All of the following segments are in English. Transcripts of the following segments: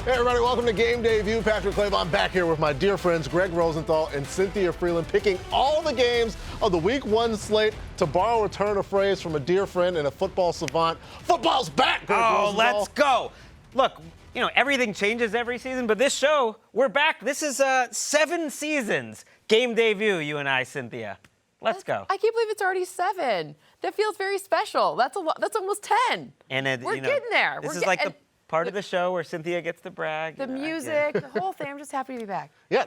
Hey everybody, welcome to Game Day View. Patrick Claybon back here with my dear friends Greg Rosenthal and Cynthia Freeland, picking all the games of the Week 1 slate. To borrow a turn of phrase from a dear friend and a football savant, football's back, Greg Rosenthal. Let's go. Look, everything changes every season, but this show, we're back. This is 7 seasons. Game Day View, you and I, Cynthia. Let's go. I can't believe it's already 7. That feels very special. That's almost 10. And we're getting there. This is like the part of the show where Cynthia gets to brag. The music, the whole thing. I'm just happy to be back. Yeah,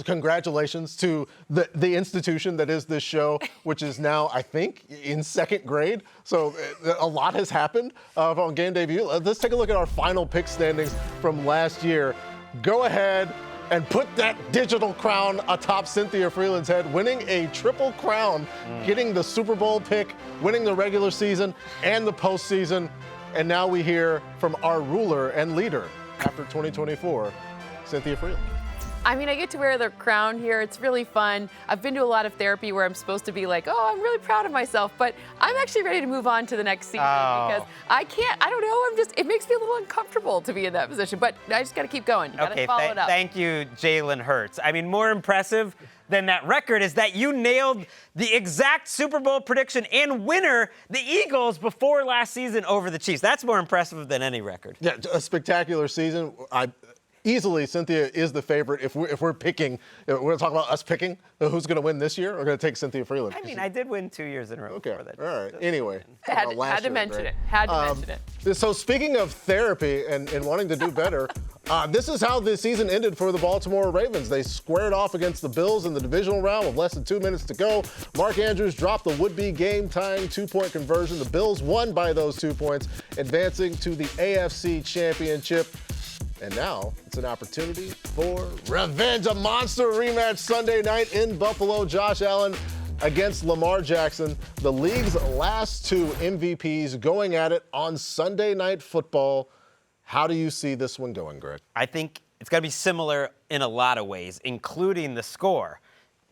congratulations to the institution that is this show, which is now, I think, in 2nd grade. So a lot has happened on Game Day View. Let's take a look at our final pick standings from last year. Go ahead and put that digital crown atop Cynthia Freeland's head, winning a triple crown, getting the Super Bowl pick, winning the regular season and the postseason. And now we hear from our ruler and leader after 2024, Cynthia Freeland. I mean, I get to wear the crown here. It's really fun. I've been to a lot of therapy where I'm supposed to be like, oh, I'm really proud of myself. But I'm actually ready to move on to the next season because I don't know. It makes me a little uncomfortable to be in that position. But I just got to keep going. Got to follow it up. Thank you, Jalen Hurts. I mean, more impressive than that record is that you nailed the exact Super Bowl prediction and winner, the Eagles, before last season over the Chiefs. That's more impressive than any record. Yeah, a spectacular season. Easily, Cynthia is the favorite. If we're picking, we're going to talk about us picking who's going to win this year. We're going to take Cynthia Freeland. I mean, I did win 2 years in a row before that. All right. Anyway. Had to mention it. So speaking of therapy and wanting to do better, this is how the season ended for the Baltimore Ravens. They squared off against the Bills in the divisional round with less than 2 minutes to go. Mark Andrews dropped the would-be game-tying 2-point conversion. The Bills won by those 2 points, advancing to the AFC Championship. And now it's an opportunity for revenge. A monster rematch Sunday night in Buffalo. Josh Allen against Lamar Jackson, the league's last 2 MVPs going at it on Sunday Night Football. How do you see this one going, Greg? I think it's going to be similar in a lot of ways, including the score.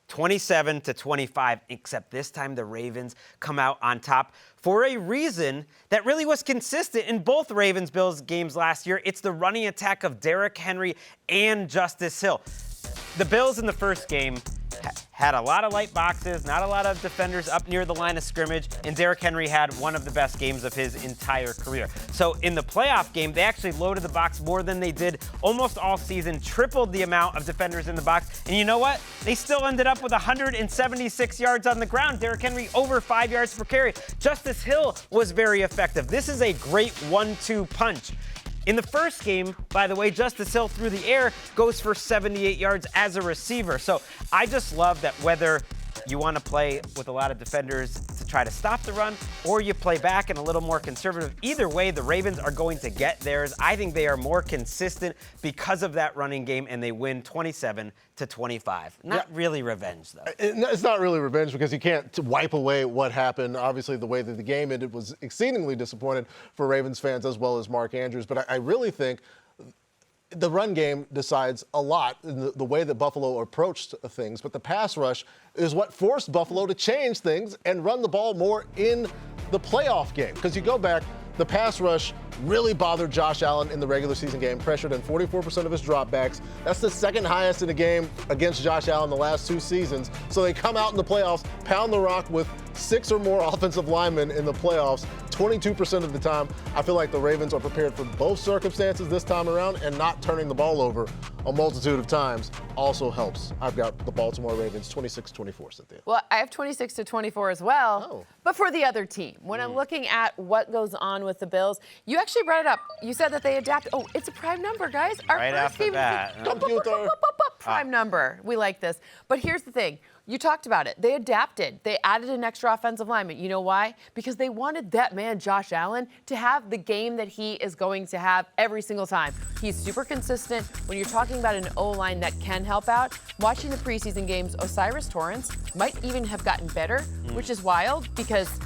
27-25, except this time the Ravens come out on top for a reason that really was consistent in both Ravens-Bills games last year. It's the running attack of Derrick Henry and Justice Hill. The Bills in the first game had a lot of light boxes, not a lot of defenders up near the line of scrimmage, and Derrick Henry had one of the best games of his entire career. So in the playoff game, they actually loaded the box more than they did almost all season, tripled the amount of defenders in the box, and you know what? They still ended up with 176 yards on the ground. Derrick Henry over 5 yards per carry. Justice Hill was very effective. This is a great 1-2 punch. In the first game, by the way, Justice Hill through the air goes for 78 yards as a receiver. So I just love that whether you want to play with a lot of defenders to try to stop the run or you play back and a little more conservative, either way, the Ravens are going to get theirs. I think they are more consistent because of that running game, and they win 27-25. Not really revenge, though. It's not really revenge because you can't wipe away what happened. Obviously, the way that the game ended was exceedingly disappointing for Ravens fans as well as Mark Andrews. But I really think the run game decides a lot in the way that Buffalo approached things, but the pass rush is what forced Buffalo to change things and run the ball more in the playoff game. Because you go back, the pass rush really bothered Josh Allen in the regular season game, pressured in 44% of his dropbacks. That's the 2nd highest in a game against Josh Allen the last 2 seasons. So they come out in the playoffs, pound the rock with 6 or more offensive linemen in the playoffs, 22% of the time. I feel like the Ravens are prepared for both circumstances this time around, and not turning the ball over a multitude of times also helps. I've got the Baltimore Ravens 26-24, Cynthia. Well, I have 26-24 as well, but for the other team. When I'm looking at what goes on with the Bills, you actually brought it up. You said that they adapt. Oh, it's a prime number, guys. Our right first game is prime number. We like this. But here's the thing. You talked about it. They adapted. They added an extra offensive lineman. You know why? Because they wanted that man, Josh Allen, to have the game that he is going to have every single time. He's super consistent. When you're talking about an O-line that can help out, watching the preseason games, Osiris Torrance might even have gotten better, which is wild because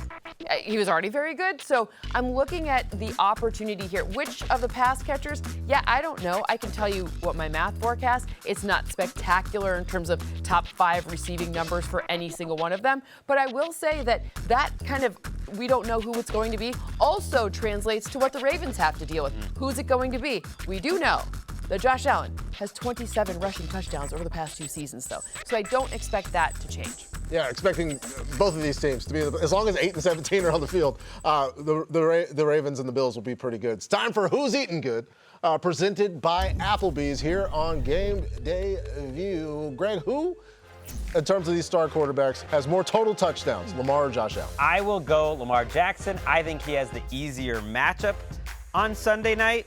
he was already very good. So I'm looking at the opportunity here. Which of the pass catchers? Yeah, I don't know. I can tell you what my math forecast. It's not spectacular in terms of top 5 receiving numbers for any single one of them. But I will say that kind of we don't know who it's going to be also translates to what the Ravens have to deal with. Who's it going to be? We do know that Josh Allen has 27 rushing touchdowns over the past 2 seasons, though. So I don't expect that to change. Yeah, expecting both of these teams to be, as long as 8 and 17 are on the field, the Ravens and the Bills will be pretty good. It's time for Who's Eating Good, presented by Applebee's here on Game Day View. Greg, who, in terms of these star quarterbacks, has more total touchdowns, Lamar or Josh Allen? I will go Lamar Jackson. I think he has the easier matchup on Sunday night.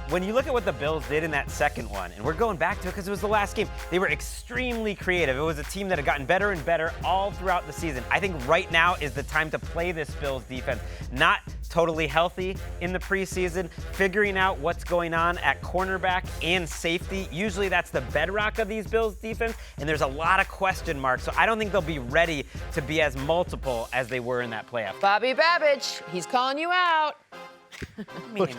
When you look at what the Bills did in that second one, and we're going back to it because it was the last game, they were extremely creative. It was a team that had gotten better and better all throughout the season. I think right now is the time to play this Bills defense. Not totally healthy in the preseason, figuring out what's going on at cornerback and safety. Usually that's the bedrock of these Bills defense, and there's a lot of question marks. So I don't think they'll be ready to be as multiple as they were in that playoff. Bobby Babbage, he's calling you out. I mean,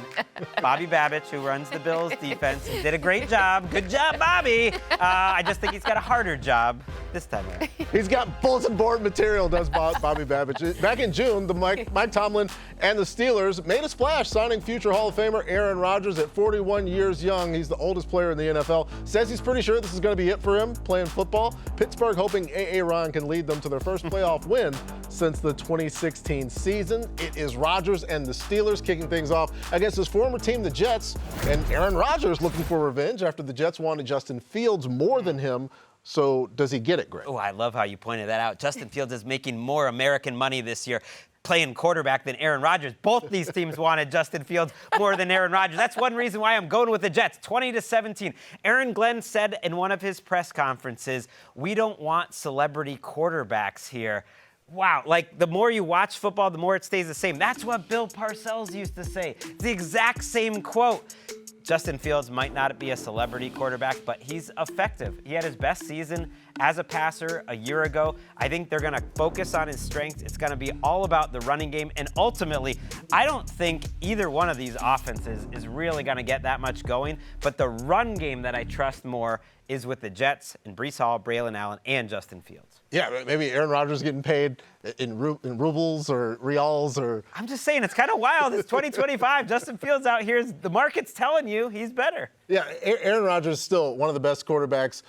Bobby Babbage, who runs the Bills defense, did a great job. Good job, Bobby. I just think he's got a harder job this time around. He's got bulletin board material, does Bobby Babbage. Back in June, Mike Tomlin and the Steelers made a splash, signing future Hall of Famer Aaron Rodgers at 41 years young. He's the oldest player in the NFL. Says he's pretty sure this is going to be it for him, playing football. Pittsburgh hoping A.A. Ron can lead them to their first playoff win since the 2016 season. It is Rodgers and the Steelers kicking things off against his former team, the Jets, and Aaron Rodgers looking for revenge after the Jets wanted Justin Fields more than him. So does he get it, Greg? Oh, I love how you pointed that out. Justin Fields is making more American money this year playing quarterback than Aaron Rodgers. Both these teams wanted Justin Fields more than Aaron Rodgers. That's one reason why I'm going with the Jets, 20-17. Aaron Glenn said in one of his press conferences, "We don't want celebrity quarterbacks here." Wow, like the more you watch football, the more it stays the same. That's what Bill Parcells used to say. It's the exact same quote. Justin Fields might not be a celebrity quarterback, but he's effective. He had his best season as a passer a year ago. I think they're going to focus on his strengths. It's going to be all about the running game. And ultimately, I don't think either one of these offenses is really going to get that much going. But the run game that I trust more is with the Jets and Breece Hall, Braylon Allen, and Justin Fields. Yeah, maybe Aaron Rodgers getting paid in rubles or reals or... I'm just saying, it's kind of wild. It's 2025. Justin Fields out here, the market's telling you he's better. Yeah, Aaron Rodgers is still one of the best quarterbacks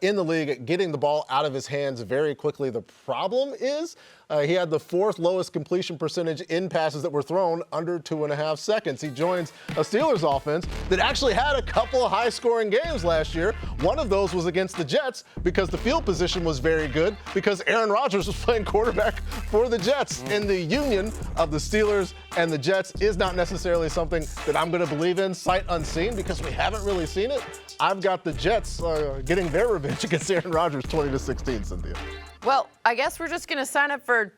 in the league at getting the ball out of his hands very quickly. The problem is he had the 4th lowest completion percentage in passes that were thrown under 2.5 seconds. He joins a Steelers offense that actually had a couple of high-scoring games last year. One of those was against the Jets because the field position was very good because Aaron Rodgers was playing quarterback for the Jets. And the union of the Steelers and the Jets is not necessarily something that I'm going to believe in sight unseen because we haven't really seen it. I've got the Jets getting their revenge against Aaron Rodgers 20-16, Cynthia. Well, I guess we're just going to sign up for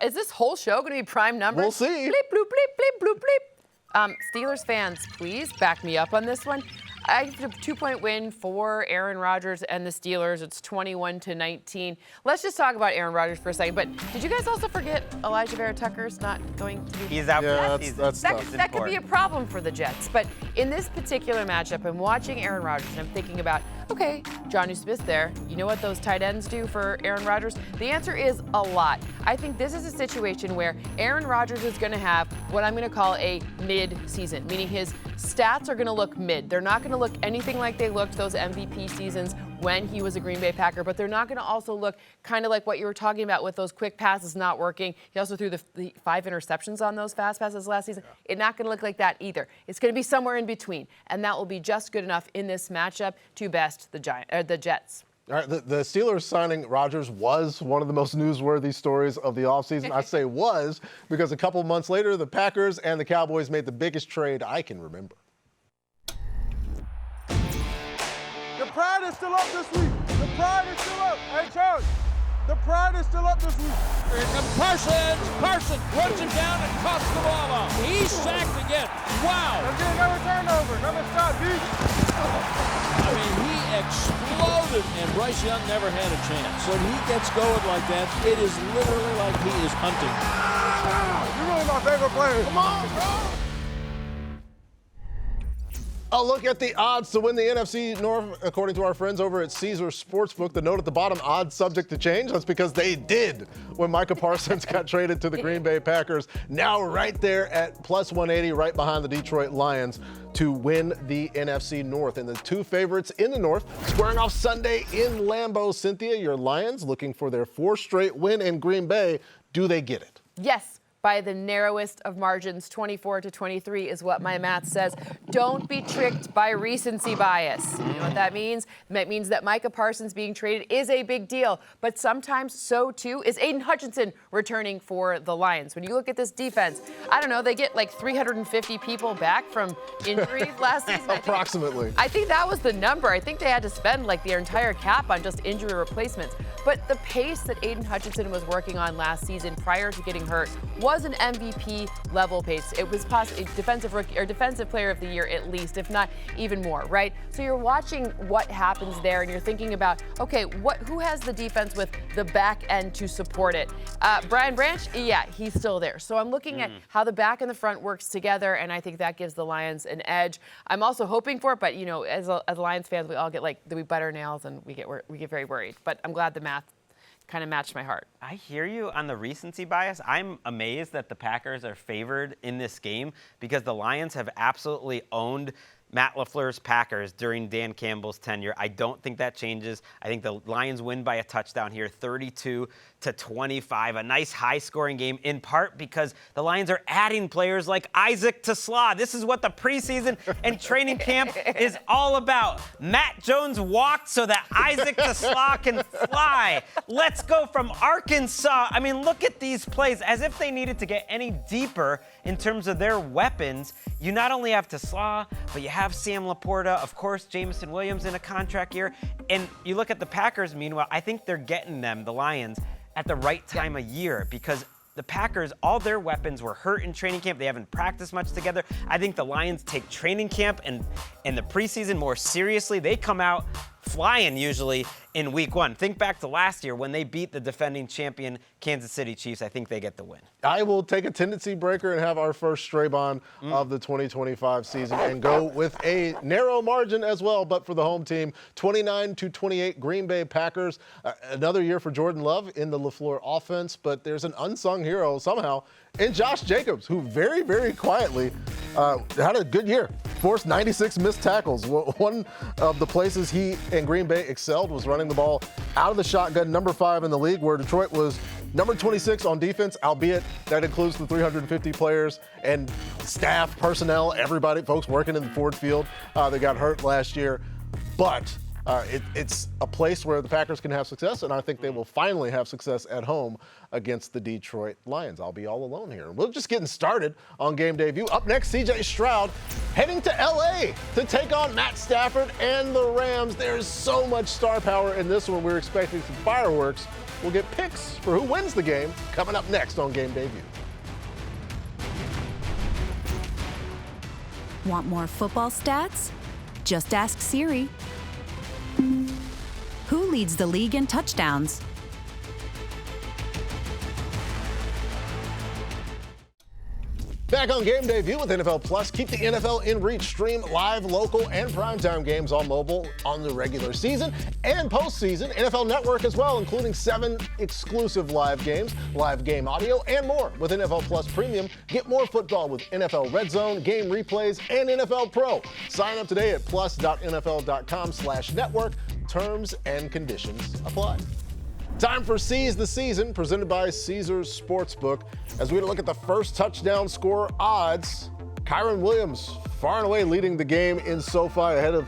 is this whole show going to be prime numbers? We'll see. Bleep, bloop, bleep, bleep, bloop, bleep. Steelers fans, please back me up on this one. I have a 2-point win for Aaron Rodgers and the Steelers. It's 21-19. Let's just talk about Aaron Rodgers for a second. But did you guys also forget Elijah Vera Tucker's not going to be? He's out for the season. That could be a problem for the Jets. But in this particular matchup, I'm watching Aaron Rodgers and I'm thinking about, okay, Jonnu Smith there. You know what those tight ends do for Aaron Rodgers? The answer is a lot. I think this is a situation where Aaron Rodgers is going to have what I'm going to call a mid-season, meaning his stats are going to look mid. They're not going to look anything like they looked those MVP seasons when he was a Green Bay Packer, but they're not going to also look kind of like what you were talking about with those quick passes not working. He also threw the 5 interceptions on those fast passes last season. It's not going to look like that either. It's going to be somewhere in between, and that will be just good enough in this matchup to best the Jets. All right, the Steelers signing Rodgers was one of the most newsworthy stories of the offseason. I say was because a couple months later, the Packers and the Cowboys made the biggest trade I can remember. The pride is still up this week. The pride is still up. Hey, Charles, the pride is still up this week. Here comes Parsons. Parsons runs him down and cuts the ball off. He's sacked again. Wow. Again, another turnover. Another stop, D. I mean, he exploded, and Bryce Young never had a chance. When he gets going like that, it is literally like he is hunting. You're really my favorite player. Come on, bro. A look at the odds to win the NFC North, according to our friends over at Caesars Sportsbook. The note at the bottom, odds subject to change. That's because they did when Micah Parsons got traded to the Green Bay Packers. Now right there at plus 180, right behind the Detroit Lions to win the NFC North. And the two favorites in the North squaring off Sunday in Lambeau. Cynthia, your Lions looking for their fourth straight win in Green Bay. Do they get it? Yes. By the narrowest of margins, 24-23 is what my math says. Don't be tricked by recency bias. You know what that means? That means that Micah Parsons being traded is a big deal, but sometimes so too is Aiden Hutchinson returning for the Lions. When you look at this defense, I don't know, they get like 350 people back from injuries last season. Approximately. I think that was the number. I think they had to spend like their entire cap on just injury replacements. But the pace that Aiden Hutchinson was working on last season prior to getting hurt was an MVP level pace. It was defensive rookie or defensive player of the year at least, if not even more, right? So you're watching what happens there and you're thinking about, okay, who has the defense with the back end to support it? Brian Branch, yeah, he's still there. So I'm looking at how the back and the front works together, and I think that gives the Lions an edge. I'm also hoping for it, but you know, as Lions fans, we all get we butt our nails and we get very worried. But I'm glad the math kind of matched my heart. I hear you on the recency bias. I'm amazed that the Packers are favored in this game because the Lions have absolutely owned Matt LaFleur's Packers during Dan Campbell's tenure. I don't think that changes. I think the Lions win by a touchdown here, 32-25. A nice high-scoring game, in part because the Lions are adding players like Isaac Tesla. This is what the preseason and training camp is all about. Matt Jones walked so that Isaac Tesla can fly. Let's go from Arkansas. I mean, look at these plays. As if they needed to get any deeper in terms of their weapons. You not only have Tesla, but you have Sam Laporta, of course, Jameson Williams in a contract year. And you look at the Packers, meanwhile, I think they're getting them, the Lions, at the right time of year because the Packers, all their weapons were hurt in training camp. They haven't practiced much together. I think the Lions take training camp and the preseason more seriously. They come out flying usually in week one. Think back to last year when they beat the defending champion Kansas City Chiefs. I think they get the win. I will take a tendency breaker and have our first Straybon of the 2025 season and go with a narrow margin as well, but for the home team, 29-28 Green Bay Packers. Another year for Jordan Love in the LaFleur offense, but there's an unsung hero somehow in Josh Jacobs, who very, very quietly had a good year. Forced 96 missed tackles. One of the places he and Green Bay excelled was running the ball out of the shotgun, number 5 in the league, where Detroit was number 26 on defense, albeit that includes the 350 players and staff, personnel, everybody, folks working in the Ford Field that got hurt last year. But it's a place where the Packers can have success, and I think they will finally have success at home against the Detroit Lions. I'll be all alone here. We're just getting started on Game Day View. Up next, C.J. Stroud heading to L.A. to take on Matt Stafford and the Rams. There's so much star power in this one. We're expecting some fireworks. We'll get picks for who wins the game coming up next on Game Day View. Want more football stats? Just ask Siri. Who leads the league in touchdowns? Back on Game Day View with NFL Plus. Keep the NFL in reach. Stream live, local, and primetime games on mobile on the regular season and postseason. NFL Network as well, including 7 exclusive live games, live game audio, and more. With NFL Plus Premium, get more football with NFL Red Zone, game replays, and NFL Pro. Sign up today at plus.nfl.com/network. Terms and conditions apply. Time for Seize the Season, presented by Caesars Sportsbook. As we look at the first touchdown score odds, Kyron Williams far and away leading the game in SoFi ahead of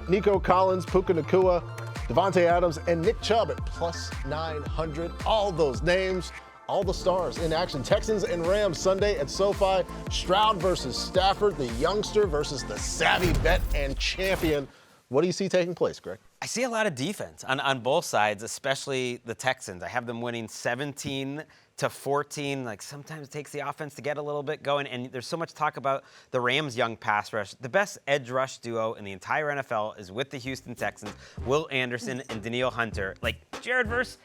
Nico Collins, Puka Nacua, Devontae Adams, and Nick Chubb at plus 900. All those names, all the stars in action. Texans and Rams Sunday at SoFi. Stroud versus Stafford, the youngster versus the savvy vet and champion. What do you see taking place, Greg? I see a lot of defense on both sides, especially the Texans. I have them winning 17-14. Like sometimes it takes the offense to get a little bit going. And there's so much talk about the Rams' young pass rush. The best edge rush duo in the entire NFL is with the Houston Texans, Will Anderson and Danielle Hunter. Like Jared Verse,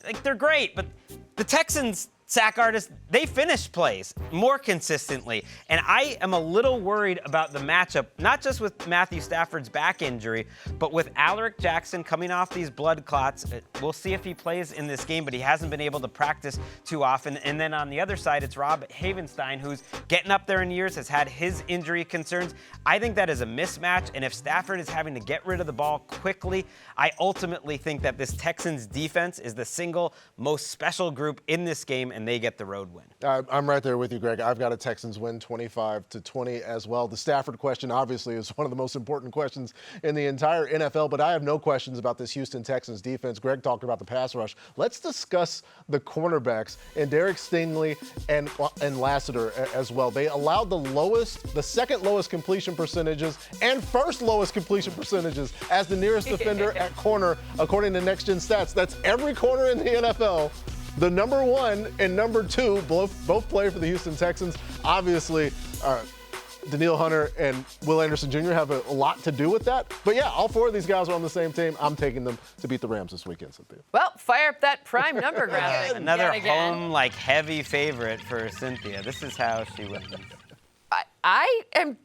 like they're great, but the Texans sack artists, they finish plays more consistently. And I am a little worried about the matchup, not just with Matthew Stafford's back injury, but with Alaric Jackson coming off these blood clots. We'll see if he plays in this game, but he hasn't been able to practice too often. And then on the other side, it's Rob Havenstein, who's getting up there in years, has had his injury concerns. I think that is a mismatch, and if Stafford is having to get rid of the ball quickly, I ultimately think that this Texans defense is the single most special group in this game, and they get the road win. I'm right there with you, Greg. I've got a Texans win 25-20 as well. The Stafford question obviously is one of the most important questions in the entire NFL, but I have no questions about this Houston Texans defense. Greg talked about the pass rush. Let's discuss the cornerbacks and Derek Stingley and Lassiter as well. They allowed the second lowest completion percentages and first lowest completion percentages as the nearest defender at corner, according to Next Gen Stats. That's every corner in the NFL. The number one and number two both play for the Houston Texans. Obviously, Danielle Hunter and Will Anderson Jr. have a lot to do with that. But yeah, all four of these guys are on the same team. I'm taking them to beat the Rams this weekend, Cynthia. Well, fire up that prime number graphic. Another home heavy favorite for Cynthia. This is how she wins. I don't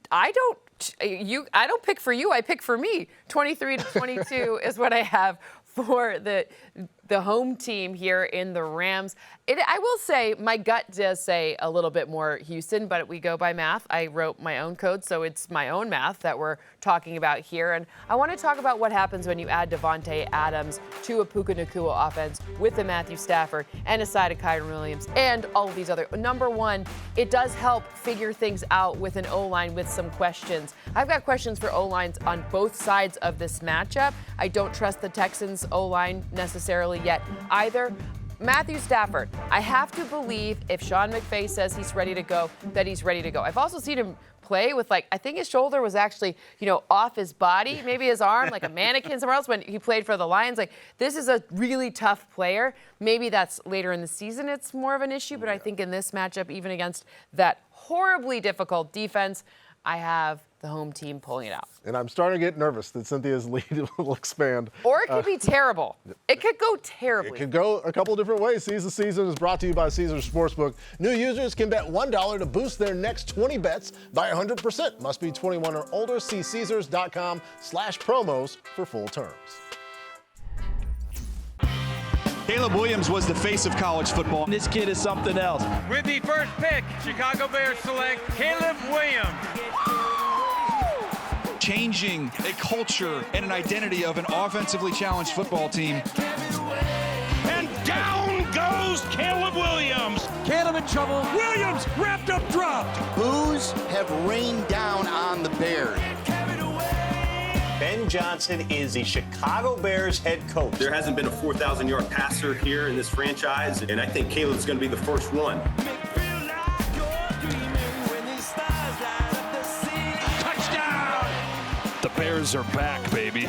pick for you, I pick for me. 23-22 is what I have for the home team here in the Rams. I will say my gut does say a little bit more Houston, but we go by math. I wrote my own code, so it's my own math that we're talking about here. And I want to talk about what happens when you add Devontae Adams to a Puka Nacua offense with a Matthew Stafford and a side of Kyren Williams and all of these other. Number one, it does help figure things out with an O-line with some questions. I've got questions for O-lines on both sides of this matchup. I don't trust the Texans O-line necessarily yet either. Matthew Stafford, I have to believe if Sean McVay says he's ready to go, that he's ready to go. I've also seen him play with, I think his shoulder was actually, off his body, maybe his arm, like a mannequin somewhere else when he played for the Lions. This is a really tough player. Maybe that's later in the season it's more of an issue, but I think in this matchup, even against that horribly difficult defense, I have the home team pulling it out. And I'm starting to get nervous that Cynthia's lead will expand. Or it could be terrible. It could go terribly. It could go a couple different ways. Seize the Season is brought to you by Caesars Sportsbook. New users can bet $1 to boost their next 20 bets by 100%. Must be 21 or older. See Caesars.com/promos for full terms. Caleb Williams was the face of college football. This kid is something else. With the first pick, Chicago Bears select Caleb Williams. Changing a culture and an identity of an offensively challenged football team. And down goes Caleb Williams. Caleb in trouble. Williams wrapped up, dropped. Boos have rained down on the Bears. Ben Johnson is the Chicago Bears head coach. There hasn't been a 4,000-yard passer here in this franchise, and I think Caleb's going to be the first one. Touchdown! The Bears are back, baby.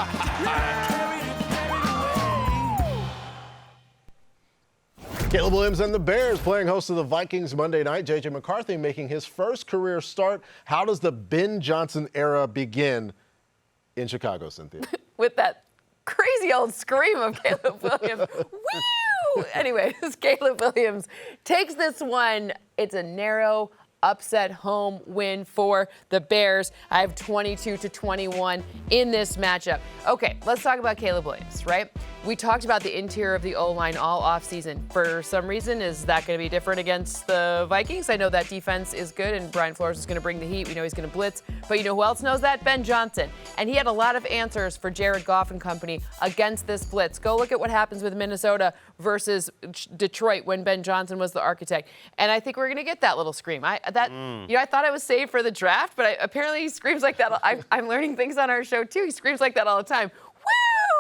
Caleb Williams and the Bears playing host to the Vikings Monday night. J.J. McCarthy making his first career start. How does the Ben Johnson era begin in Chicago, Cynthia? With that crazy old scream of Caleb Williams. Woo! Anyways, Caleb Williams takes this one. It's a narrow, upset home win for the Bears. I have 22-21 in this matchup. Okay, let's talk about Caleb Williams, right? We talked about the interior of the O-line all offseason. For some reason, is that going to be different against the Vikings? I know that defense is good, and Brian Flores is going to bring the heat. We know he's going to blitz. But you know who else knows that? Ben Johnson. And he had a lot of answers for Jared Goff and company against this blitz. Go look at what happens with Minnesota versus Detroit when Ben Johnson was the architect. And I think we're going to get that little scream. I thought I was saved for the draft, but apparently he screams like that. I'm learning things on our show, too. He screams like that all the time.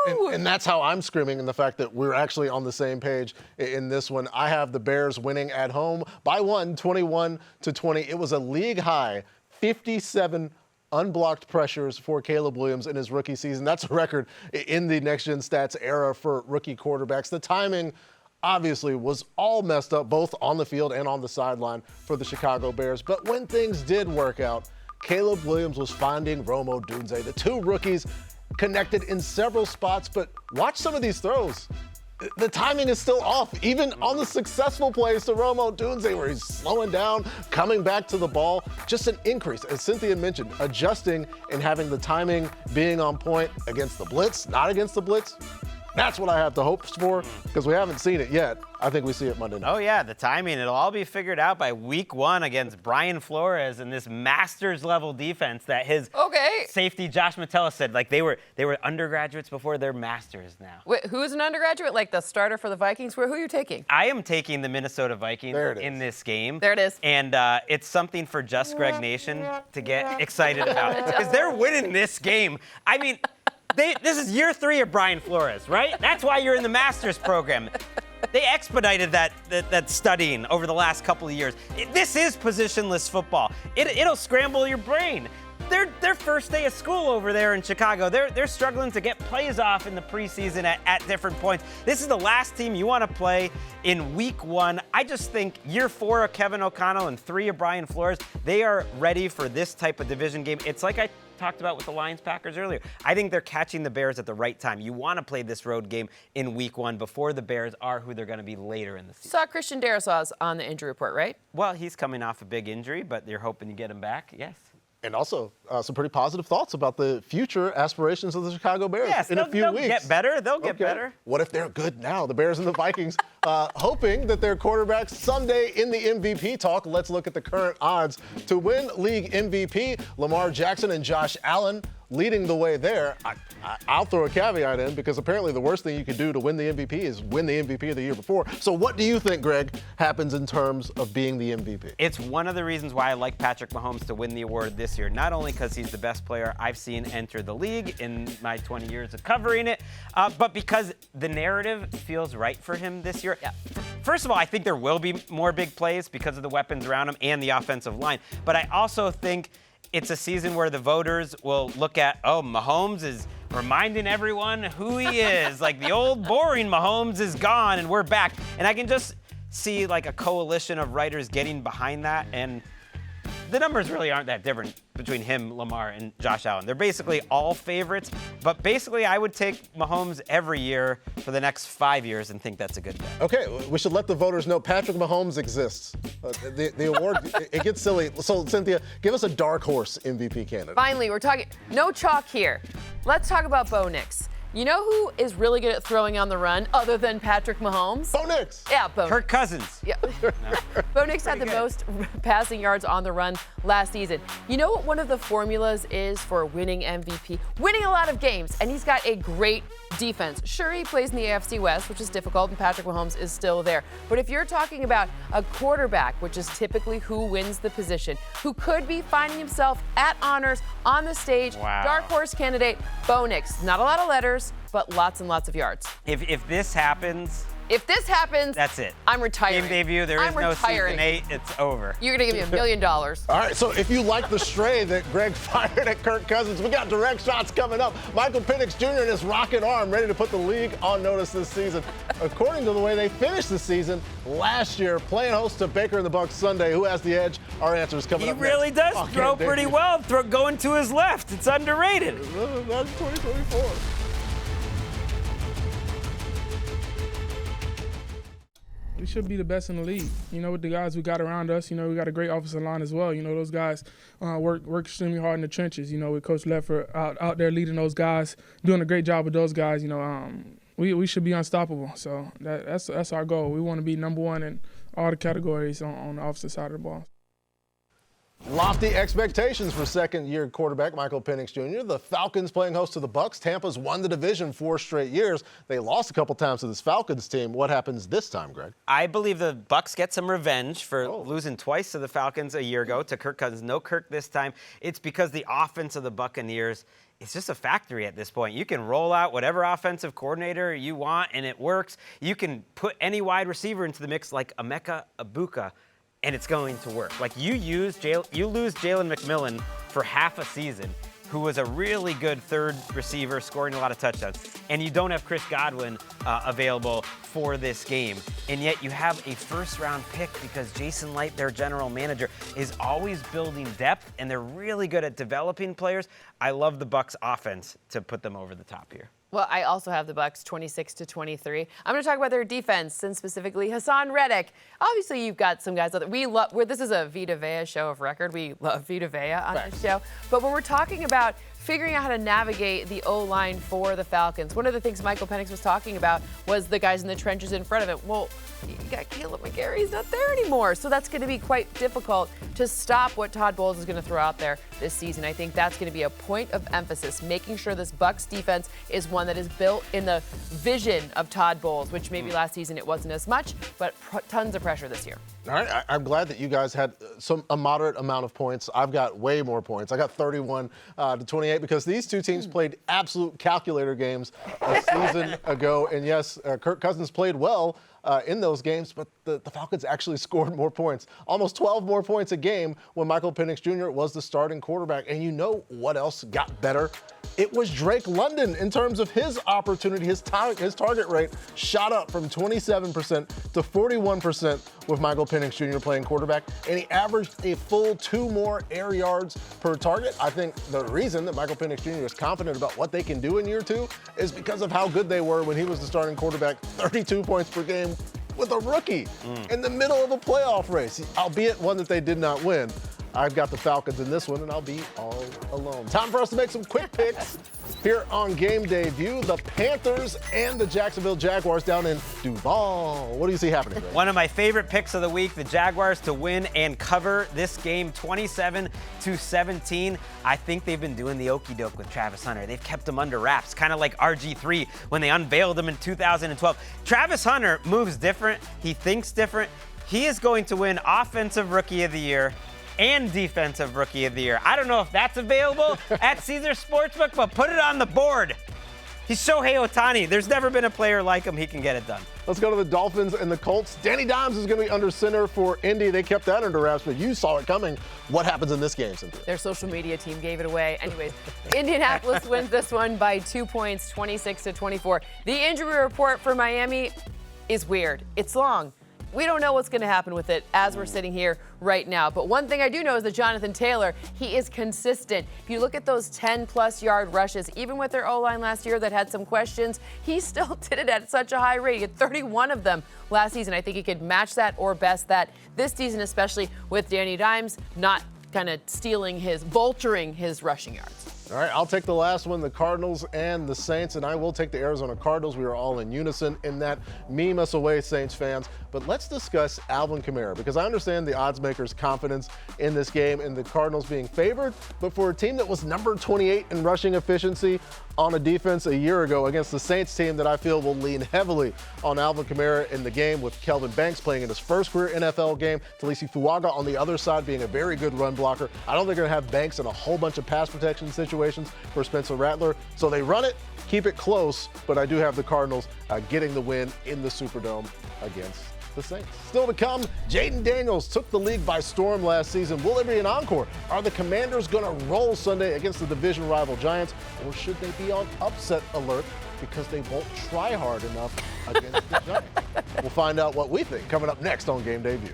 And that's how I'm screaming, and the fact that we're actually on the same page in this one. I have the Bears winning at home by 21-20. It was a league high 57 unblocked pressures for Caleb Williams in his rookie season. That's a record in the Next Gen Stats era for rookie quarterbacks. The timing obviously was all messed up, both on the field and on the sideline for the Chicago Bears. But when things did work out, Caleb Williams was finding Rome Odunze. The two rookies connected in several spots, but watch some of these throws. the timing is still off. Even on the successful plays to Romo Dunze, where he's slowing down, coming back to the ball, just an increase. As Cynthia mentioned, adjusting and having the timing being on point against the blitz, not against the blitz. That's what I have the hopes for, because we haven't seen it yet. I think we see it Monday night. Oh, yeah, the timing. It'll all be figured out by week 1 against Brian Flores and this Masters-level defense that his safety, Josh Metella, said, like, they were undergraduates before they're masters now. Wait, who's an undergraduate? Like the starter for the Vikings? Who are you taking? I am taking the Minnesota Vikings in this game. There it is. And it's something for Just Greg Nation to get excited about, because they're winning this game. I mean, this is year 3 of Brian Flores, right? That's why you're in the Masters program. They expedited that studying over the last couple of years. This is positionless football. It'll scramble your brain. Their first day of school over there in Chicago, they're struggling to get plays off in the preseason at different points. This is the last team you want to play in week 1. I just think year 4 of Kevin O'Connell and 3 of Brian Flores, they are ready for this type of division game. It's like I talked about with the Lions-Packers earlier. I think they're catching the Bears at the right time. You want to play this road game in week 1 before the Bears are who they're going to be later in the season. Saw Christian Darrisaw's on the injury report, right? Well, he's coming off a big injury, but you're hoping to get him back, yes. And also some pretty positive thoughts about the future aspirations of the Chicago Bears in a few weeks. They'll get better. They'll get better. What if they're good now? The Bears and the Vikings hoping that their quarterbacks someday in the MVP talk. Let's look at the current odds to win league MVP. Lamar Jackson and Josh Allen leading the way there. I'll throw a caveat in, because apparently the worst thing you could do to win the MVP is win the MVP of the year before. So what do you think, Greg, happens in terms of being the MVP? It's one of the reasons why I like Patrick Mahomes to win the award this year. Not only because he's the best player I've seen enter the league in my 20 years of covering it, but because the narrative feels right for him this year. First of all, I think there will be more big plays because of the weapons around him and the offensive line. But I also think it's a season where the voters will look at, Mahomes is reminding everyone who he is. Like, the old boring Mahomes is gone and we're back. And I can just see like a coalition of writers getting behind that. And the numbers really aren't that different between him, Lamar, and Josh Allen. They're basically all favorites. But basically, I would take Mahomes every year for the next 5 years and think that's a good bet. Okay, we should let the voters know Patrick Mahomes exists. The award, it gets silly. So, Cynthia, give us a dark horse MVP candidate. Finally, we're talking no chalk here. Let's talk about Bo Nix. You know who is really good at throwing on the run other than Patrick Mahomes? Bo Nix. Yeah, Bo. Kirk Cousins. Yeah. Bo Nix had the most passing yards on the run last season. You know what one of the formulas is for winning MVP? Winning a lot of games, and he's got a great defense. Sure, he plays in the AFC West, which is difficult, and Patrick Mahomes is still there. But if you're talking about a quarterback, which is typically who wins the position, who could be finding himself at honors on the stage, dark horse candidate, Bo Nix. Not a lot of letters, but lots and lots of yards. If this happens, that's it. I'm retiring. Game debut, there is no season 8, it's over. You're going to give me $1 million. All right, so if you like the stray that Greg fired at Kirk Cousins, we got direct shots coming up. Michael Penix Jr. and his rocket arm ready to put the league on notice this season. According to the way they finished the season last year, playing host to Baker and the Bucs Sunday. Who has the edge? Our answer is coming up next. He really does throw pretty well, going to his left. It's underrated. That's 2024. We should be the best in the league. You know, with the guys we got around us, you know, we got a great offensive line as well. You know, those guys work extremely hard in the trenches. You know, with Coach Leffert out there leading those guys, doing a great job with those guys. You know, we should be unstoppable. So that's our goal. We want to be number one in all the categories on the offensive side of the ball. Lofty expectations for second-year quarterback Michael Penix Jr. The Falcons playing host to the Bucs. Tampa's won the division 4 straight years. They lost a couple times to this Falcons team. What happens this time, Greg? I believe the Bucs get some revenge for losing twice to the Falcons a year ago to Kirk Cousins. No Kirk this time. It's because the offense of the Buccaneers, it's just a factory at this point. You can roll out whatever offensive coordinator you want, and it works. You can put any wide receiver into the mix like Emeka Egbuka, and it's going to work. Like, you lose Jalen McMillan for half a season, who was a really good third receiver, scoring a lot of touchdowns, and you don't have Chris Godwin available for this game. And yet you have a first-round pick because Jason Light, their general manager, is always building depth, and they're really good at developing players. I love the Bucs offense to put them over the top here. Well, I also have the Bucs 26-23. I'm going to talk about their defense and specifically Hassan Reddick. Obviously, you've got some guys out there. This is a Vita Vea show of record. We love Vita Vea on this show. But when we're talking about figuring out how to navigate the O-line for the Falcons, one of the things Michael Penix was talking about was the guys in the trenches in front of it. Well, you got Caleb McGarry. He's not there anymore. So that's going to be quite difficult to stop what Todd Bowles is going to throw out there this season. I think that's going to be a point of emphasis, making sure this Bucs defense is one that is built in the vision of Todd Bowles, which maybe last season it wasn't as much, but tons of pressure this year. All right, I'm glad that you guys had a moderate amount of points. I've got way more points. I got 31-28 because these two teams played absolute calculator games a season ago. And yes, Kirk Cousins played well in those games, but the Falcons actually scored more points, almost 12 more points a game when Michael Penix Jr. was the starting quarterback. And you know what else got better? It was Drake London in terms of his opportunity. His target rate shot up from 27% to 41% with Michael Penix Jr. playing quarterback, and he averaged a full 2 more air yards per target. I think the reason that Michael Penix Jr. is confident about what they can do in year 2 is because of how good they were when he was the starting quarterback, 32 points per game with a rookie in the middle of a playoff race, albeit one that they did not win. I've got the Falcons in this one, and I'll be all alone. Time for us to make some quick picks here on Game Day View. The Panthers and the Jacksonville Jaguars down in Duval. What do you see happening there? One of my favorite picks of the week, the Jaguars to win and cover this game 27-17. I think they've been doing the okie doke with Travis Hunter. They've kept him under wraps, kind of like RG3 when they unveiled him in 2012. Travis Hunter moves different. He thinks different. He is going to win Offensive Rookie of the Year and Defensive Rookie of the Year. I don't know if that's available at Caesars Sportsbook, but put it on the board. He's Shohei Ohtani. There's never been a player like him. He can get it done. Let's go to the Dolphins and the Colts. Danny Dimes is going to be under center for Indy. They kept that under wraps, but you saw it coming. What happens in this game, Cynthia? Their social media team gave it away. Anyways, Indianapolis wins this one by 2 points, 26-24. The injury report for Miami is weird. It's long. We don't know what's going to happen with it as we're sitting here right now. But one thing I do know is that Jonathan Taylor, he is consistent. If you look at those 10-plus yard rushes, even with their O-line last year that had some questions, he still did it at such a high rate. He had 31 of them last season. I think he could match that or best that this season, especially with Danny Dimes not kind of vulturing his rushing yards. All right, I'll take the last one, the Cardinals and the Saints, and I will take the Arizona Cardinals. We are all in unison in that. Meme us away, Saints fans. But let's discuss Alvin Kamara, because I understand the odds makers' confidence in this game and the Cardinals being favored. But for a team that was number 28 in rushing efficiency on a defense a year ago against the Saints team that I feel will lean heavily on Alvin Kamara in the game, with Kelvin Banks playing in his first career NFL game, Talisi Fuaga on the other side being a very good run blocker. I don't think they're going to have Banks in a whole bunch of pass protection situations for Spencer Rattler. So they run it, keep it close, but I do have the Cardinals getting the win in the Superdome against the Saints. Still to come, Jaden Daniels took the league by storm last season. Will there be an encore? Are the Commanders going to roll Sunday against the division rival Giants, or should they be on upset alert because they won't try hard enough against the Giants? We'll find out what we think coming up next on Game Day View.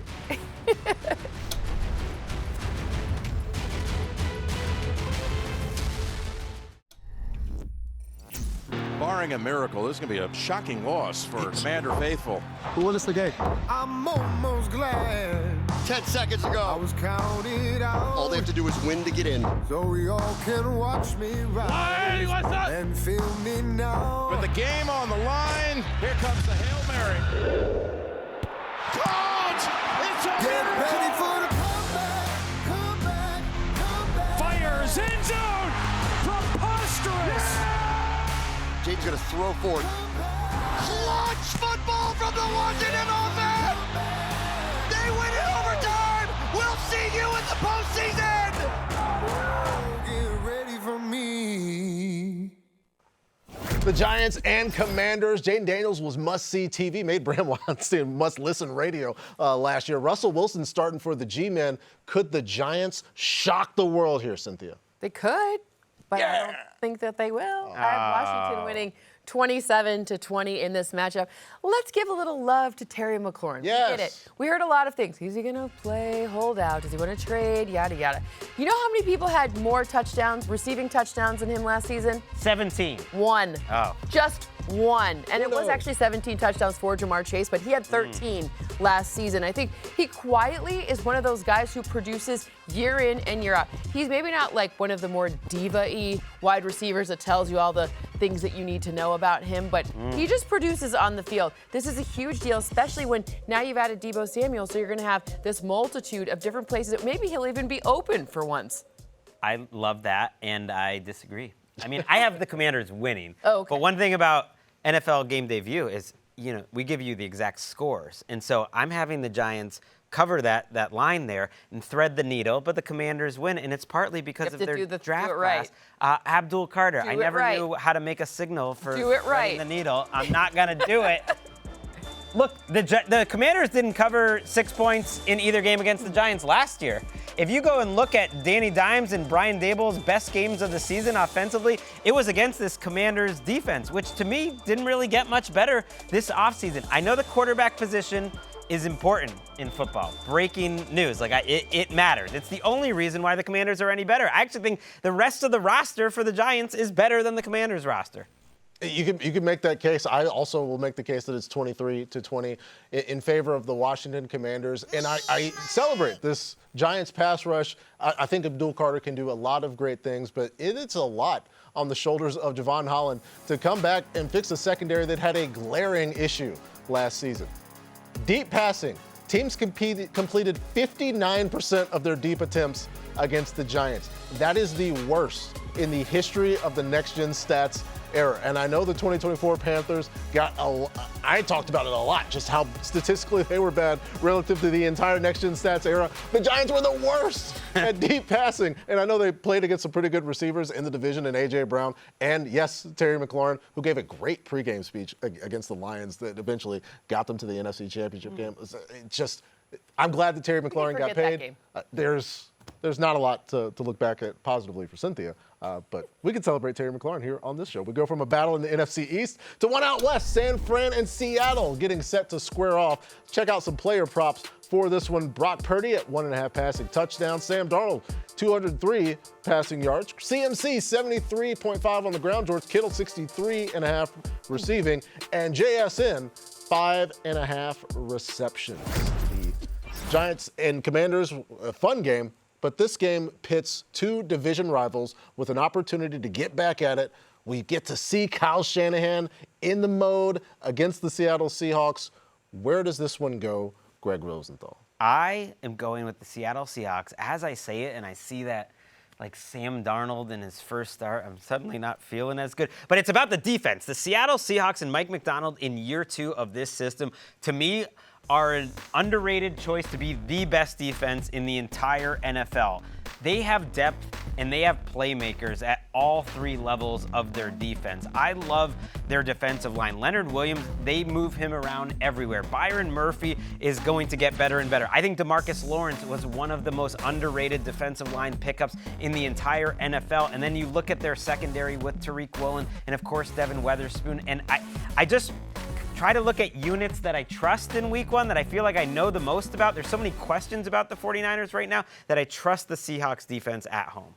Barring a miracle, this is going to be a shocking loss for Commander Faithful. Who won us the game? I'm almost glad. 10 seconds ago. I was counted out. All they have to do is win to get in. So we all can watch me rise and feel me now. With the game on the line, here comes the Hail Mary. Caught! It's a Get miracle! ready for the comeback, comeback, comeback. Fires end zone! Preposterous! Yeah! Jaden's going to throw forward. Clutch football from the Washington offense! They win in overtime! We'll see you in the postseason! Get ready for me. The Giants and Commanders. Jaden Daniels was must-see TV, made Bram Weinstein must-listen radio last year. Russell Wilson starting for the G-Men. Could the Giants shock the world here, Cynthia? They could, but I don't think that they will. I have Washington winning 27-20 in this matchup. Let's give a little love to Terry McLaurin. Yes. We get it. We heard a lot of things. Is he going to play, hold out? Does he want to trade? Yada, yada. You know how many people had more touchdowns, receiving touchdowns than him last season? 17. One. Oh. Just one. And it was knows? actually 17 touchdowns for Jamar Chase, but he had 13 last season. I think he quietly is one of those guys who produces year in and year out. He's maybe not like one of the more diva-y wide receivers that tells you all the things that you need to know about him, but he just produces on the field. This is a huge deal, especially when now you've added Deebo Samuel, so you're going to have this multitude of different places that maybe he'll even be open for once. I love that, and I disagree. I mean, I have the Commanders winning. Oh, okay. But one thing about NFL Game Day View is, you know, we give you the exact scores. And so I'm having the Giants cover that line there and thread the needle, but the Commanders win, and it's partly because of their draft class. Abdul Carter, I never knew how to make a signal for threading the needle. I'm not going to do it. Look, the Commanders didn't cover 6 points in either game against the Giants last year. If you go and look at Danny Dimes and Brian Daboll's best games of the season offensively, it was against this Commanders defense, which to me didn't really get much better this offseason. I know the quarterback position is important in football. Breaking news, it matters. It's the only reason why the Commanders are any better. I actually think the rest of the roster for the Giants is better than the Commanders roster. You can make that case. I also will make the case that it's 23-20 in favor of the Washington Commanders. And I celebrate this Giants pass rush. I think Abdul Carter can do a lot of great things, but it's a lot on the shoulders of Javon Holland to come back and fix a secondary that had a glaring issue last season. Deep passing. Teams completed 59% of their deep attempts against the Giants. That is the worst in the history of the Next Gen Stats era. And I know the 2024 Panthers I talked about it a lot, just how statistically they were bad relative to the entire Next Gen Stats era. The Giants were the worst at deep passing. And I know they played against some pretty good receivers in the division, and A.J. Brown, and yes, Terry McLaurin, who gave a great pregame speech against the Lions that eventually got them to the NFC Championship game. I'm glad that Terry McLaurin got paid. There's not a lot to look back at positively for Cynthia, but we can celebrate Terry McLaurin here on this show. We go from a battle in the NFC East to one out west, San Fran and Seattle getting set to square off. Check out some player props for this one. Brock Purdy at 1.5 passing touchdowns. Sam Darnold, 203 passing yards. CMC, 73.5 on the ground. George Kittle, 63.5 receiving. And JSN, 5.5 receptions. The Giants and Commanders, a fun game. But this game pits two division rivals with an opportunity to get back at it. We get to see Kyle Shanahan in the mode against the Seattle Seahawks. Where does this one go, Greg Rosenthal? I am going with the Seattle Seahawks. As I say it and I see that, like Sam Darnold in his first start, I'm suddenly not feeling as good. But it's about the defense. The Seattle Seahawks and Mike McDonald in year 2 of this system, to me, are an underrated choice to be the best defense in the entire NFL. They have depth and they have playmakers at all 3 levels of their defense. I love their defensive line. Leonard Williams, they move him around everywhere. Byron Murphy is going to get better and better. I think DeMarcus Lawrence was one of the most underrated defensive line pickups in the entire NFL. And then you look at their secondary with Tariq Woolen and, of course, Devin Weatherspoon. And I just try to look at units that I trust in week 1, that I feel like I know the most about. There's so many questions about the 49ers right now that I trust the Seahawks defense at home.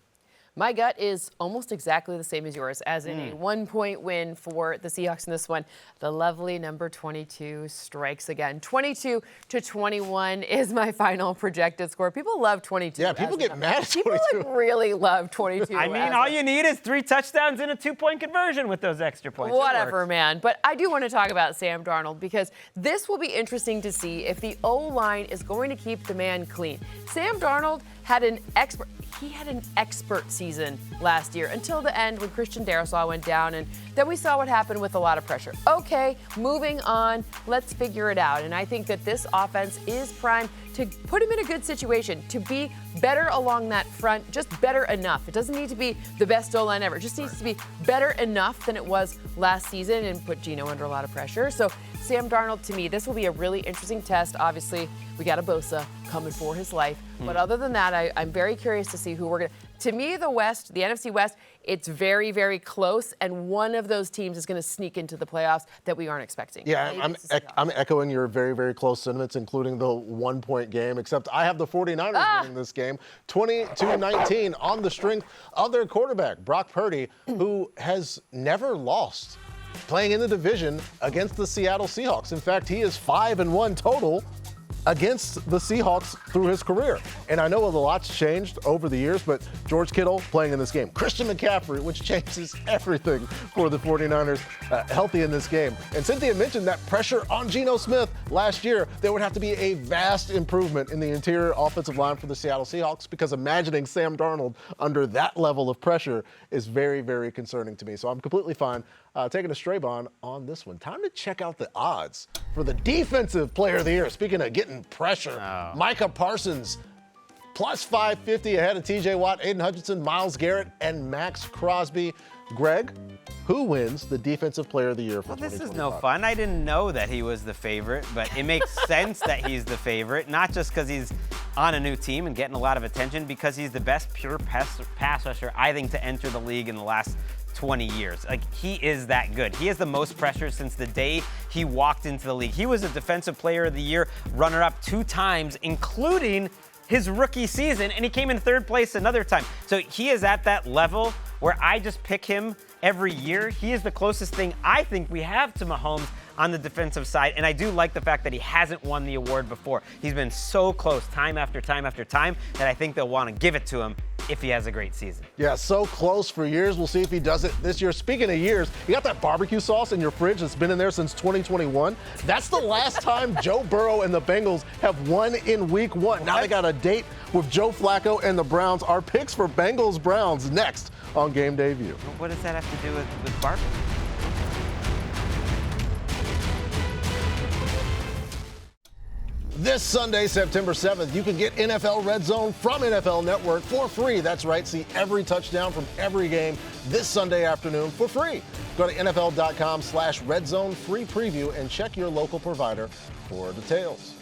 My gut is almost exactly the same as yours, as in a 1-point win for the Seahawks in this one. The lovely number 22 strikes again. 22-21 is my final projected score. People love 22. Yeah, people get mad at 22. People really love 22. I mean, all you need is 3 touchdowns and a 2-point conversion with those extra points. Whatever, man. But I do want to talk about Sam Darnold because this will be interesting to see if the O-line is going to keep the man clean. Sam Darnold had an expert season last year until the end when Christian Darrisaw went down, and then we saw what happened with a lot of pressure. Okay, moving on, let's figure it out. And I think that this offense is primed to put him in a good situation, to be better along that front, just better enough. It doesn't need to be the best O-line ever. It just needs to be better enough than it was last season and put Geno under a lot of pressure. So Sam Darnold, to me, this will be a really interesting test. Obviously, we got a Bosa coming for his life. But other than that, I'm very curious to see who we're going to. To me, the West, the NFC West, it's very, very close, and one of those teams is going to sneak into the playoffs that we aren't expecting. Yeah, I'm echoing your very, very close sentiments, including the 1-point game, except I have the 49ers winning this game 20-19 on the strength of their quarterback, Brock Purdy, who has never lost playing in the division against the Seattle Seahawks. In fact, he is 5-1 total against the Seahawks through his career. And I know a lot's changed over the years, but George Kittle playing in this game. Christian McCaffrey, which changes everything for the 49ers, healthy in this game. And Cynthia mentioned that pressure on Geno Smith last year. There would have to be a vast improvement in the interior offensive line for the Seattle Seahawks, because imagining Sam Darnold under that level of pressure is very, very concerning to me. So I'm completely fine taking a Straybon on this one. Time to check out the odds for the Defensive Player of the Year. Speaking of getting pressure, Micah Parsons plus 550 ahead of TJ Watt, Aiden Hutchinson, Myles Garrett, and Max Crosby. Greg, who wins the Defensive Player of the Year for 2025? This is no fun. I didn't know that he was the favorite, but it makes sense that he's the favorite, not just because he's on a new team and getting a lot of attention, because he's the best pure pass rusher, I think, to enter the league in the last 20 years. Like, he is that good. He has the most pressure since the day he walked into the league. He was a Defensive Player of the Year runner-up 2 times, including his rookie season, and he came in 3rd place another time. So he is at that level where I just pick him every year. He is the closest thing I think we have to Mahomes on the defensive side, and I do like the fact that he hasn't won the award before. He's been so close time after time after time that I think they'll want to give it to him if he has a great season. Yeah, so close for years. We'll see if he does it this year. Speaking of years, you got that barbecue sauce in your fridge that's been in there since 2021. That's the last time Joe Burrow and the Bengals have won in week 1. Now they got a date with Joe Flacco and the Browns. Our picks for Bengals-Browns next on Game Day View. What does that have to do with barbecue? This Sunday, September 7th, you can get NFL Red Zone from NFL Network for free. That's right, see every touchdown from every game this Sunday afternoon for free. Go to NFL.com/RedZone free preview and check your local provider for details.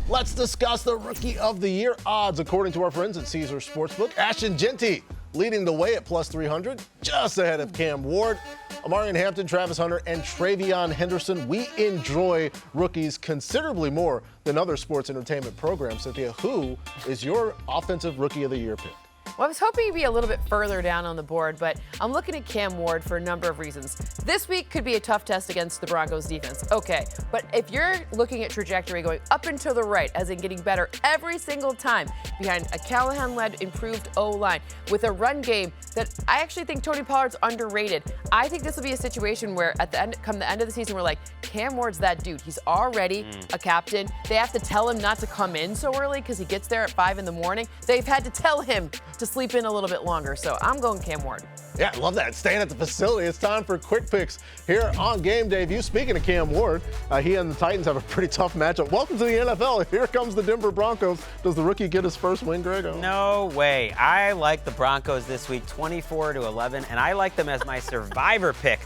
Let's discuss the Rookie of the Year odds according to our friends at Caesars Sportsbook. Ashton Genty leading the way at plus 300, just ahead of Cam Ward, Amarian Hampton, Travis Hunter, and Travion Henderson. We enjoy rookies considerably more than other sports entertainment programs. Cynthia, who is your Offensive Rookie of the Year pick? Well, I was hoping you'd be a little bit further down on the board, but I'm looking at Cam Ward for a number of reasons. This week could be a tough test against the Broncos defense. Okay, but if you're looking at trajectory going up and to the right, as in getting better every single time behind a Callahan-led improved O-line with a run game that I actually think Tony Pollard's underrated. I think this will be a situation where at the end, come the end of the season, we're like, Cam Ward's that dude. He's already a captain. They have to tell him not to come in so early because he gets there at 5 in the morning. They've had to tell him to sleep in a little bit longer. So I'm going Cam Ward. Yeah, I love that. Staying at the facility. It's time for quick picks here on Game Day View. Speaking of Cam Ward, he and the Titans have a pretty tough matchup. Welcome to the NFL. Here comes the Denver Broncos. Does the rookie get his first win, Greg? No way. I like the Broncos this week, 24-11, and I like them as my survivor pick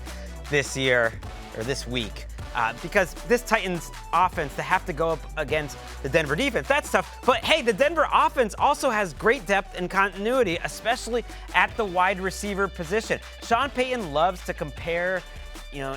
this year, or this week. Because this Titans offense, to have to go up against the Denver defense, that's tough. But hey, the Denver offense also has great depth and continuity, especially at the wide receiver position. Sean Payton loves to compare,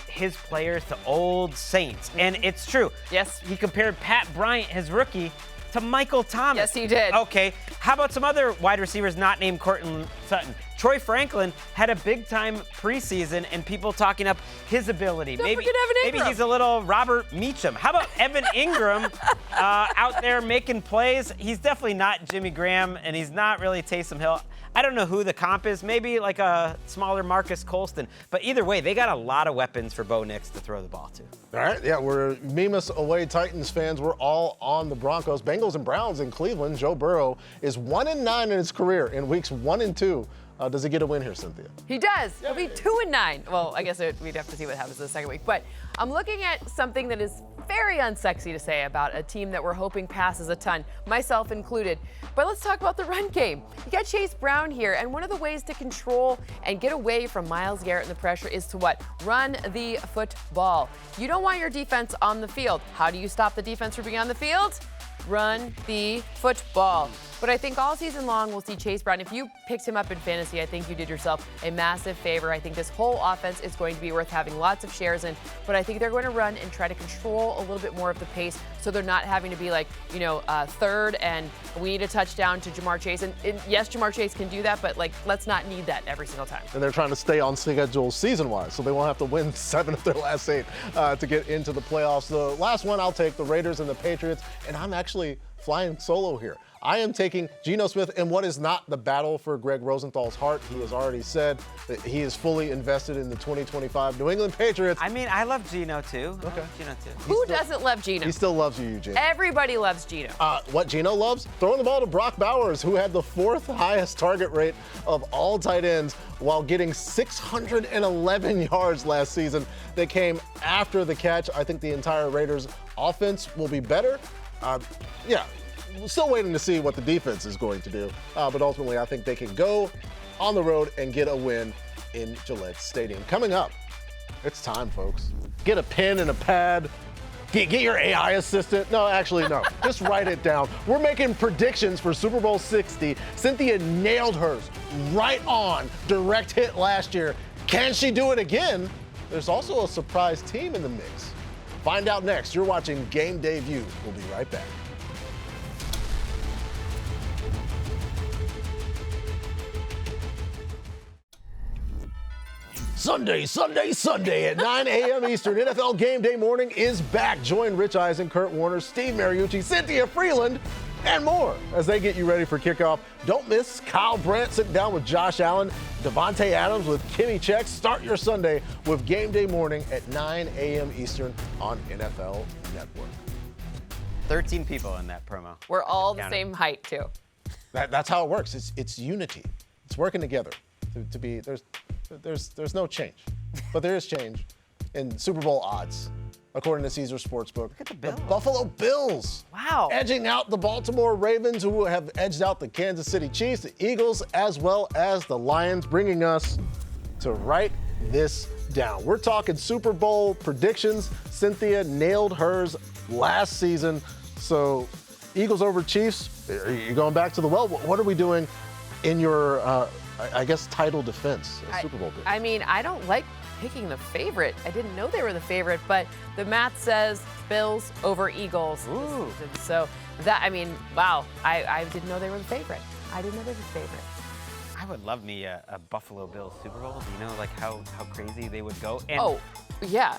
his players to old Saints, and it's true. Yes. He compared Pat Bryant, his rookie, to Michael Thomas. Yes, he did. Okay, how about some other wide receivers not named Courtland Sutton? Troy Franklin had a big-time preseason, and people talking up his ability. Don't forget Evan Ingram. Maybe he's a little Robert Meacham. How about Evan Ingram out there making plays? He's definitely not Jimmy Graham, and he's not really Taysom Hill. I don't know who the comp is. Maybe like a smaller Marcus Colston. But either way, they got a lot of weapons for Bo Nix to throw the ball to. All right, yeah, we're Mimas away Titans fans. We're all on the Broncos. Bengals and Browns in Cleveland. Joe Burrow is 1-9 in his career in weeks 1 and 2. Does he get a win here, Cynthia? He does. He'll be 2-9. Well, I guess we'd have to see what happens the second week. But I'm looking at something that is very unsexy to say about a team that we're hoping passes a ton, myself included. But let's talk about the run game. You got Chase Brown here, and one of the ways to control and get away from Myles Garrett and the pressure is to what? Run the football. You don't want your defense on the field. How do you stop the defense from being on the field? run the football. But I think all season long we'll see Chase Brown. If you picked him up in fantasy, I think you did yourself a massive favor. I think this whole offense is going to be worth having lots of shares in, but I think they're going to run and try to control a little bit more of the pace so they're not having to be like, third and we need a touchdown to Jamar Chase. And yes, Jamar Chase can do that, but let's not need that every single time. And they're trying to stay on schedule season-wise, so they won't have to win 7 of their last 8 to get into the playoffs. The last one I'll take, the Raiders and the Patriots, and I'm actually flying solo here. I am taking Geno Smith in what is not the battle for Greg Rosenthal's heart. He has already said that he is fully invested in the 2025 New England Patriots. I mean, I love Geno too. Okay. Geno too. Who doesn't love Geno? He still loves you, Eugene. Everybody loves Geno. What Geno loves? Throwing the ball to Brock Bowers, who had the 4th highest target rate of all tight ends while getting 611 yards last season. That came after the catch. I think the entire Raiders offense will be better. We're still waiting to see what the defense is going to do. But ultimately, I think they can go on the road and get a win in Gillette Stadium. Coming up, it's time, folks. Get a pen and a pad. Get your AI assistant. No, actually, no. Just write it down. We're making predictions for Super Bowl 60. Cynthia nailed hers right on. Direct hit last year. Can she do it again? There's also a surprise team in the mix. Find out next. You're watching Game Day View. We'll be right back. Sunday at 9 a.m. Eastern. NFL Game Day morning is back. Join Rich Eisen, Kurt Warner, Steve Mariucci, Cynthia Freeland, and more as they get you ready for kickoff. Don't miss Kyle Brandt sitting down with Josh Allen, Devontae Adams with Kimmy Check. Start your Sunday with Game Day morning at 9 a.m. Eastern on NFL Network. 13 people in that promo. We're all the same height, too. That's how it works. It's unity. It's working together to be. There's no change, but there is change in Super Bowl odds, according to Caesar Sportsbook. Look at the Bills. The Buffalo Bills. Wow. Edging out the Baltimore Ravens, who have edged out the Kansas City Chiefs, the Eagles, as well as the Lions, bringing us to write this down. We're talking Super Bowl predictions. Cynthia nailed hers last season. So Eagles over Chiefs, are you going back to the well? What are we doing in your title defense, Super Bowl bid? I mean, I don't like picking the favorite. I didn't know they were the favorite, but the math says Bills over Eagles. Ooh. So wow. I didn't know they were the favorite. I didn't know they were the favorite. I would love me a Buffalo Bills Super Bowl. Do you know how crazy they would go? And yeah.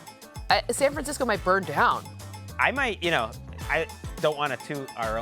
San Francisco might burn down. I might, I don't want to toot my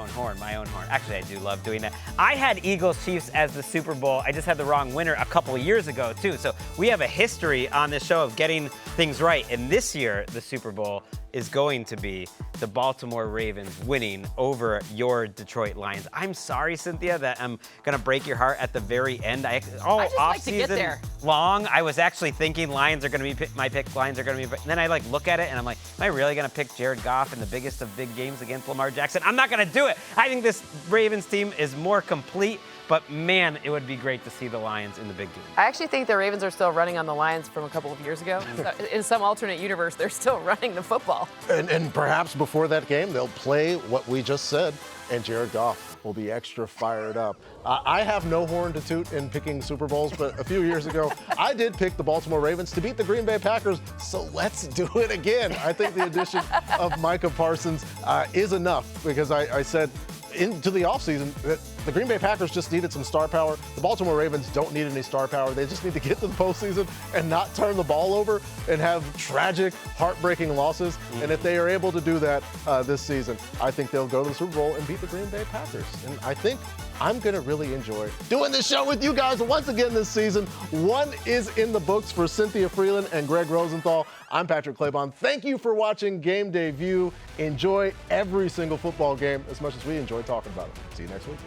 own horn. Actually, I do love doing that. I had Eagles Chiefs as the Super Bowl. I just had the wrong winner a couple of years ago, too. So we have a history on this show of getting things right. And this year, the Super Bowl is going to be the Baltimore Ravens winning over your Detroit Lions. I'm sorry, Cynthia, that I'm going to break your heart at the very end. I just like to get there. Long, I was actually thinking Lions are going to be my pick. Lions are going to be. And then I look at it and I'm like, am I really going to pick Jared Goff in the biggest of big games against Lamar Jackson? I'm not going to do it. I think this Ravens team is more complete. But, man, it would be great to see the Lions in the big game. I actually think the Ravens are still running on the Lions from a couple of years ago. So in some alternate universe, they're still running the football. And perhaps before that game, they'll play what we just said, and Jared Goff will be extra fired up. I have no horn to toot in picking Super Bowls, but a few years ago, I did pick the Baltimore Ravens to beat the Green Bay Packers, so let's do it again. I think the addition of Micah Parsons is enough, because I said into the offseason that the Green Bay Packers just needed some star power. The Baltimore Ravens don't need any star power. They just need to get to the postseason and not turn the ball over and have tragic, heartbreaking losses. And if they are able to do that this season, I think they'll go to the Super Bowl and beat the Green Bay Packers. And I think I'm going to really enjoy doing this show with you guys once again this season. One is in the books for Cynthia Freeland and Greg Rosenthal. I'm Patrick Claybon. Thank you for watching Game Day View. Enjoy every single football game as much as we enjoy talking about it. See you next week.